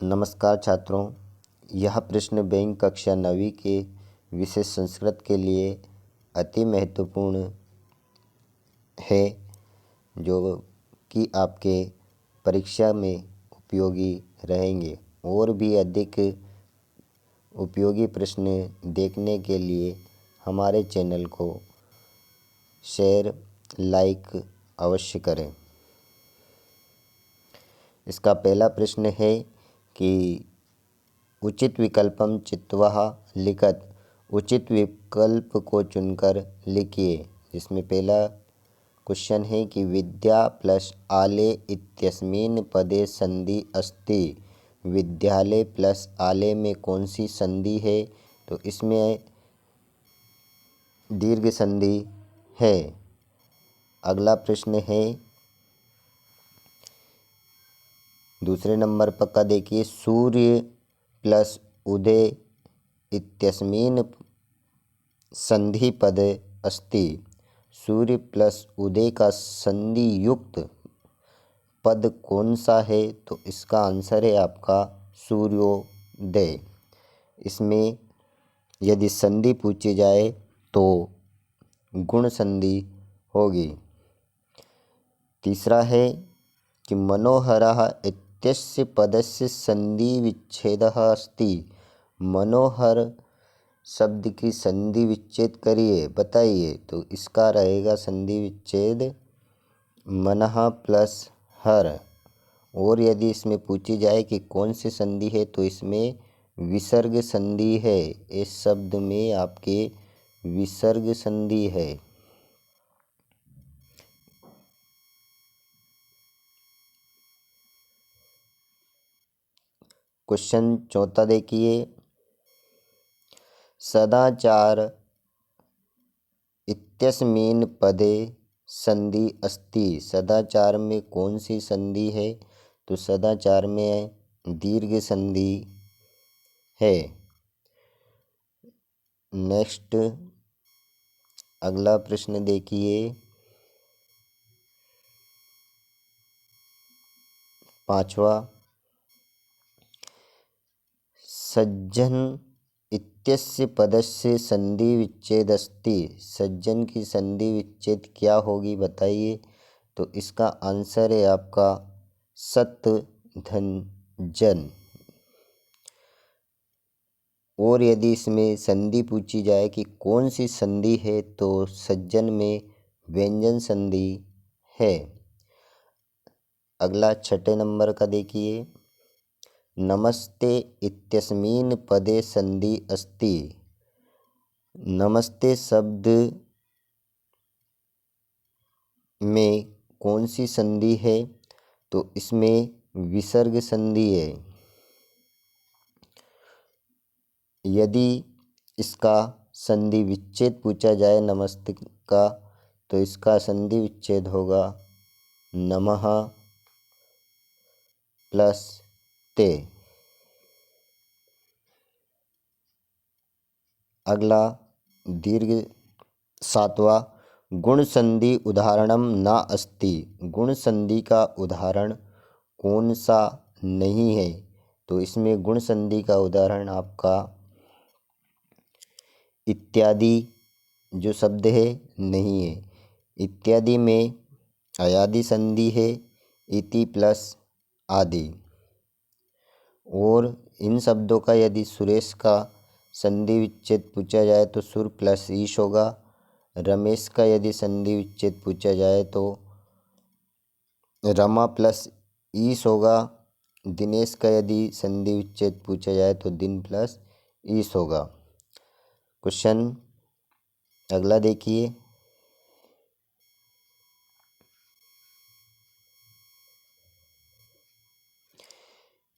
नमस्कार छात्रों, यह प्रश्न बैंक कक्षा 9वीं के विषय संस्कृत के लिए अति महत्वपूर्ण है, जो कि आपके परीक्षा में उपयोगी रहेंगे। और भी अधिक उपयोगी प्रश्न देखने के लिए हमारे चैनल को शेयर लाइक अवश्य करें। इसका पहला प्रश्न है कि उचित विकल्पम चित्वा लिखत, उचित विकल्प को चुनकर लिखिए। जिसमें पहला क्वेश्चन है कि विद्या प्लस आले इत्यस्मिन् पदे संधि अस्ति। विद्यालय प्लस आले में कौन सी संधि है? तो इसमें दीर्घ संधि है। अगला प्रश्न है दूसरे नंबर पर का देखिए, सूर्य प्लस उदय इत्यस्मिन् संधि पद अस्ति। सूर्य प्लस उदय का संधि युक्त पद कौन सा है? तो इसका आंसर है आपका सूर्योदय। इसमें यदि संधि पूछी जाए तो गुण संधि होगी। तीसरा है कि मनोहरः इत्यस्य पदस्य संधि विच्छेदः अस्ति। मनोहर शब्द की संधि विच्छेद करिए, बताइए। तो इसका रहेगा संधि विच्छेद मनः प्लस हर। और यदि इसमें पूछी जाए कि कौन सी संधि है, तो इसमें विसर्ग संधि है। इस शब्द में आपके विसर्ग संधि है। क्वेश्चन चौथा देखिए, सदाचार इत्यस्मिन् पदे संधि अस्ति। सदाचार में कौन सी संधि है? तो सदाचार में दीर्घ संधि है। नेक्स्ट अगला प्रश्न देखिए, पांचवा, सज्जन इत्यस्य पदस्य संधि विच्छेद अस्ति। सज्जन की संधि विच्छेद क्या होगी, बताइए। तो इसका आंसर है आपका सत धन जन। और यदि इसमें संधि पूछी जाए कि कौन सी संधि है, तो सज्जन में व्यंजन संधि है। अगला छठे नंबर का देखिए, नमस्ते इत्यस्मिन् पदे संधि अस्ति। नमस्ते शब्द में कौन सी संधि है? तो इसमें विसर्ग संधि है। यदि इसका संधि विच्छेद पूछा जाए नमस्ते का, तो इसका संधि विच्छेद होगा नमः प्लस ते। अगला दीर्घ सातवां, गुण संधि उदाहरणम न अस्ति। गुण संधि का उदाहरण कौन सा नहीं है? तो इसमें गुण संधि का उदाहरण आपका इत्यादि जो शब्द है नहीं है। इत्यादि में अयादि संधि है, इति प्लस आदि। और इन शब्दों का यदि सुरेश का संधि विच्छेद पूछा जाए तो सुर प्लस ईश होगा। रमेश का यदि संधि विच्छेद पूछा जाए तो रमा प्लस ईश होगा। दिनेश का यदि संधि विच्छेद पूछा जाए तो दिन प्लस ईश होगा। क्वेश्चन अगला देखिए,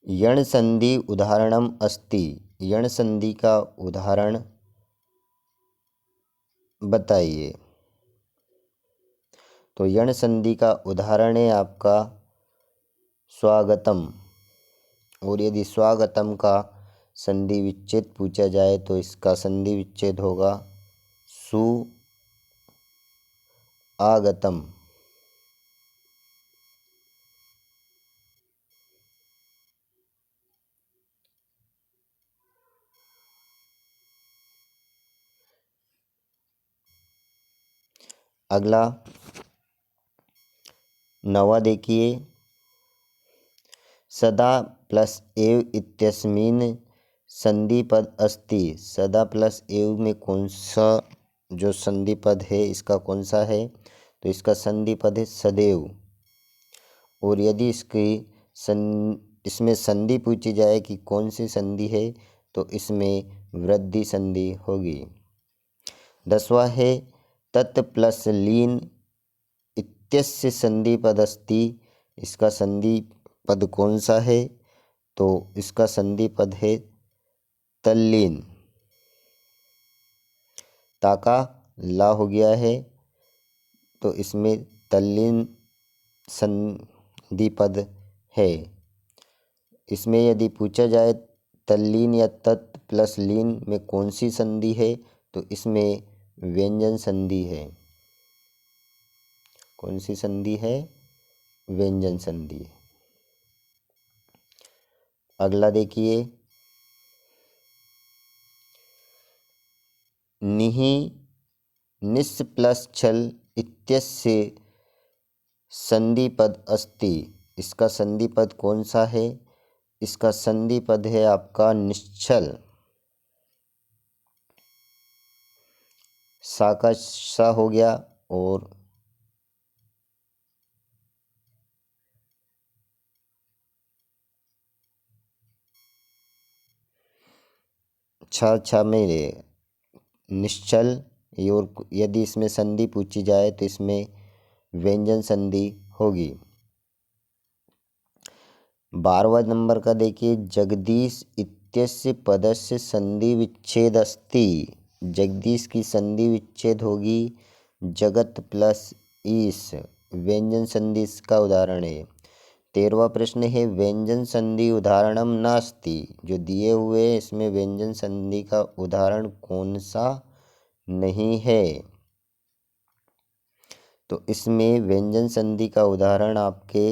यण संधि उदाहरणम अस्ति। यण संधि का उदाहरण बताइए। तो यण संधि का उदाहरण है आपका स्वागतम। और यदि स्वागतम का संधि विच्छेद पूछा जाए तो इसका संधि विच्छेद होगा सु आगतम। अगला 9वां देखिए, सदा प्लस एव इत्यस्मिन् संधि पद अस्ति। सदा प्लस एव में कौन सा जो संधि पद है इसका कौन सा है? तो इसका संधि पद है सदैव। और यदि इसमें संधि पूछी जाए कि कौन सी संधि है तो इसमें वृद्धि संधि होगी। 10वां है तत् प्लस लीन इत्यस्य संधि पद अस्ति। इसका संधि पद कौन सा है? तो इसका संधि पद है तल्लीन। ताका ला हो गया है तो इसमें तल्लीन संधि पद है। इसमें यदि पूछा जाए तल्लीन या तत् प्लस लीन में कौन सी संधि है तो इसमें व्यंजन संधि है। कौन सी संधि है? व्यंजन संधि। अगला देखिए, निहि निस् प्लस छल इत्यस्य संधि पद अस्ति। इसका संधि पद कौन सा है? इसका संधि पद है आपका निश्चल। सा का सा हो गया और छा में निश्चल। और यदि इसमें संधि पूछी जाए तो इसमें व्यंजन संधि होगी। 12वां नंबर का देखिए, जगदीश इत्यस्य पदस्य संधि विच्छेद अस्ति। जगदीश की संधि विच्छेद होगी जगत प्लस ईश। व्यंजन संधि इसका उदाहरण है। 13वां प्रश्न है व्यंजन संधि उदाहरणम नास्ति। जो दिए हुए इसमें व्यंजन संधि का उदाहरण कौन सा नहीं है? तो इसमें व्यंजन संधि का उदाहरण आपके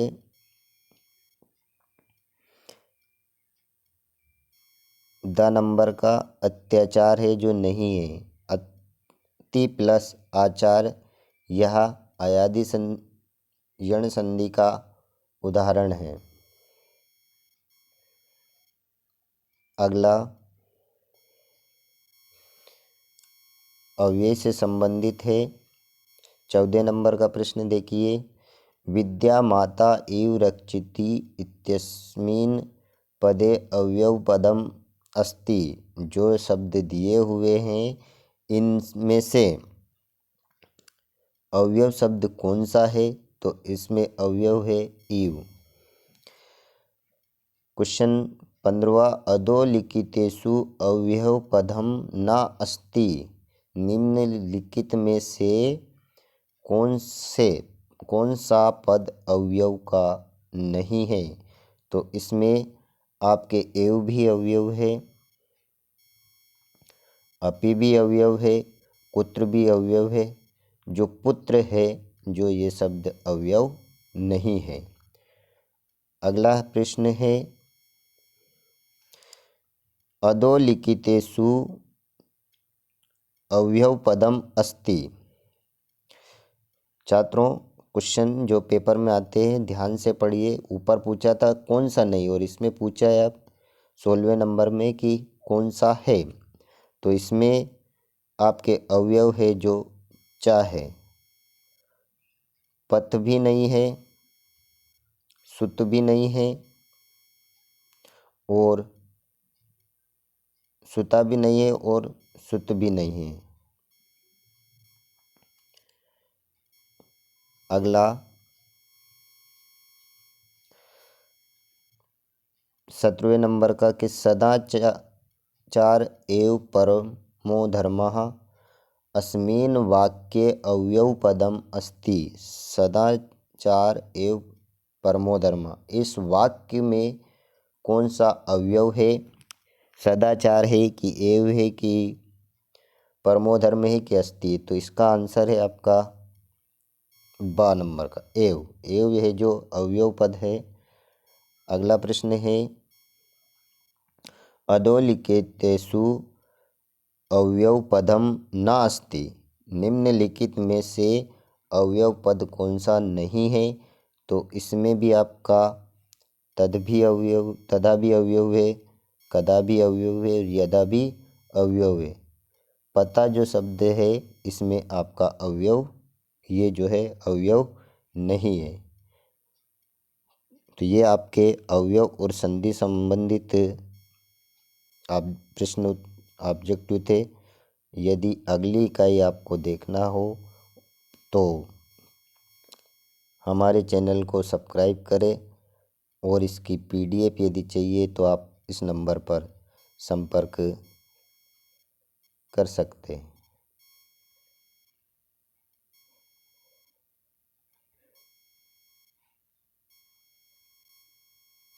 द नंबर का अत्याचार है जो नहीं है। अति प्लस आचार यह अयादि यण संधि का उदाहरण है। अगला अव्यय से संबंधित है। 14 नंबर का प्रश्न देखिए, विद्या माता एव रक्षिति इत्यस्मिन् पदे अवयव पदम अस्ति। जो शब्द दिए हुए हैं इनमें से अवयव शब्द कौन सा है? तो इसमें अवयव है इव। क्वेश्चन 15वां, अधोलिखितेषु अवयव पदम न अस्ति। निम्नलिखित में से कौन सा पद अवयव का नहीं है? तो इसमें आपके एव भी अवयव है, अपि भी अवयव है, कुत्र भी अवयव है। जो पुत्र है जो ये शब्द अवयव नहीं है। अगला प्रश्न है अधोलिखितेषु अवयव पदम अस्ति। छात्रों, क्वेश्चन जो पेपर में आते हैं ध्यान से पढ़िए। ऊपर पूछा था कौन सा नहीं और इसमें पूछा है अब 16वें नंबर में कि कौन सा है। तो इसमें आपके अवयव है जो चा है। पथ भी नहीं है, सुत भी नहीं है और सुता भी नहीं है और सुत भी नहीं है। अगला 17वें नंबर का कि सदाचार एव परमो धर्मः अस्मिन् वाक्ये अवयव पदम अस्ति। सदाचार एव परमो धर्म, इस वाक्य में कौन सा अवयव है? सदाचार है कि एव है कि परमो धर्म है कि अस्ति? तो इसका आंसर है आपका ब नंबर का एव। एव है जो अवयव पद है। अगला प्रश्न है अधोलिखितेषु अवयव पदम न अस्ति। निम्नलिखित में से अवयव पद कौन सा नहीं है, तो इसमें भी आपका तद भी अवयव, तदा भी अवयव है, कदा भी अवयव है और यदा भी अवयव है। पता जो शब्द है इसमें आपका अवयव, ये जो है अवयव नहीं है। तो ये आपके अवयव और संधि संबंधित आप प्रश्न ऑब्जेक्टिव थे। यदि अगली इकाई आपको देखना हो तो हमारे चैनल को सब्सक्राइब करें और इसकी PDF यदि चाहिए तो आप इस नंबर पर संपर्क कर सकते हैं।